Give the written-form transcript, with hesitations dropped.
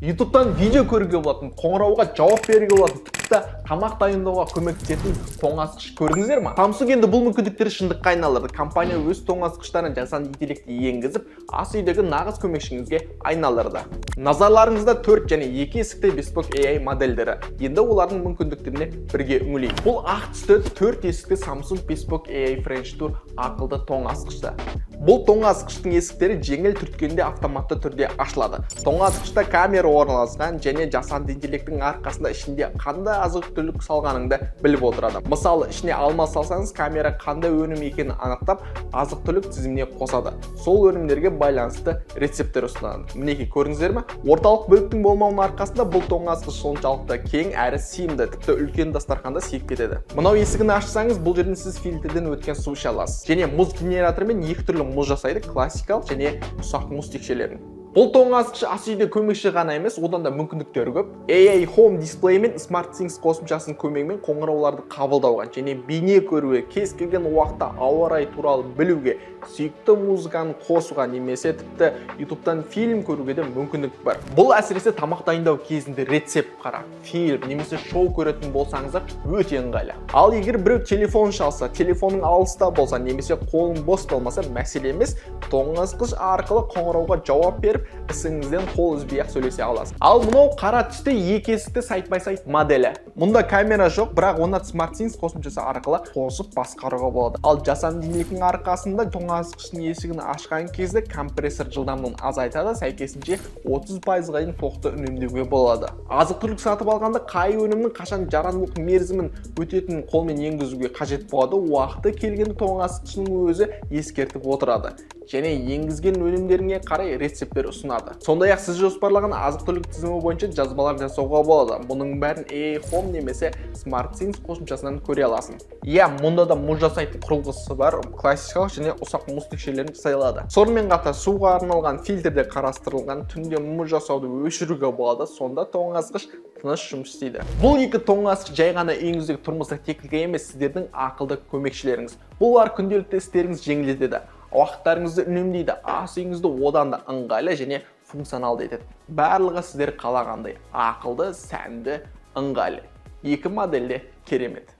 YouTube'дан видео көруге болатын, қоңырауға жауап беруге болатын, тіпті тамақ дайындауға көмектесетін тоңазытқыш көрдіңіздер ме? Samsung енді бұл мүмкіндіктер шындыққа айналдырды. Компания өз тоңазытқыштарын жасанды интеллектті енгізіп, ас үйдегі нағыз көмекшіңізге айналдырды. Назарларыңызда 4 және 2 есікті Bespoke AI модельдері. Енді олардың мүмкіндіктеріне бірге үңілейік. Бұл ақ түсті 4 есікті Samsung Bespoke AI French Door ақылды тоңазытқышты. Бұл тоңазытқыштың есіктері жеңіл түрткенде автоматты түрде ашылады. Тоңазытқышта камера орналасқан және жасанды интеллекттің арқасында ішінде қандай азық-түлік салғаныңды біліп отырады. Мысалы, ішіне алма салсаңыз, камера қандай өнім екенін анықтап, азық-түлік тізіміне қосады. Сол өнімдерге байланысты рецептер ұсынады. Мінекей көрдіңіздер ме? Орталық бөліктің болмауының арқасында бұл тоңазытқыш соншалықты кең әрі сыйымды, тіпті үлкен дастарханда сыйып кетеді. Мынау есігін ашсаңыз, бұл жерден сіз фильтрден өткен су іше аласыз. Және мұз генераторымен екі түрлі мұз жасайды, классикалық және ұсақ мұз текшелерін. Бұл тоңазытқыш ас үйде көмекші ғана емес, одан да мүмкіндіктері көп. AI Home Display мен SmartThings қосымшасының көмегімен қоңырауларды қабылдауға және бейне көруге, кез келген уақытта ауа райы туралы білуге, сүйікті музыканы қосуға немесе тіпті YouTube'дан фильм көруге де мүмкіндік бар. Бұл әсіресе тамақ дайындау кезінде рецепт қарап, фильм немесе шоу көретін болсаңыздар өте ыңғайлы. Ал егер біреу телефон шалса, телефонның алыста болса немесе қолың бос болмаса, мәселе емес, тоңазытқыш арқылы қоңырауға жауап беріп, ісіңізден қол үзбей-ақ сөйлесе аласыз. Ал мынау қара түсті екі есікті сайт-бай-сайт моделі. Мұнда камера жоқ, бірақ оны SmartThings қосымшасы арқылы қосып басқаруға болады. Ал жасанды интеллекттің арқасында тоңазытқыштың есігін ашқан кезде компрессор жылдамдығын азайтады, сәйкесінше 30%-ға дейін тоқты үнемдеуге болады. Азық-түлік сатып алғанда қай өнімнің қашан жарамдылық мерзімін өтетінін қолмен енгізуге қажет болады, уақыты келгенде тоңазытқыштың өзі ескертіп отырады. Және енгізген өнімдеріңе қарай рецептер ұсынады. Сондай-ақ сіз жоспарлаған азық-түлік тізімі бойынша жазбалар жасауға болады. Бұның бәрін AI Home немесе SmartThings қосымшасынан көре аласың. Иә, мұнда да мұз жасайтын құрылғысы бар, классикалық және ұсақ мұз текшелерін жасай алады. Сонымен қатар суға арналған фильтрде қарастырылған, түнде мұз жасауды өшіруге болады. Сонда тоңазытқыш тыныш жұмыс істейді. Бұл екі тоңазытқыш жай ғана үйіңіздегі тұрмыстық техника емес, сіздердің ақылды көмекшілеріңіз. Бұлар күнделікті істеріңізді жеңілдетеді, уақыттарыңызды үнемдейді, ас үйіңізді одан да ыңғайлы және функционалды етеді. Барлығы сіздер қалағандай ақылды, сәнді, ыңғайлы. Екі модель де керемет.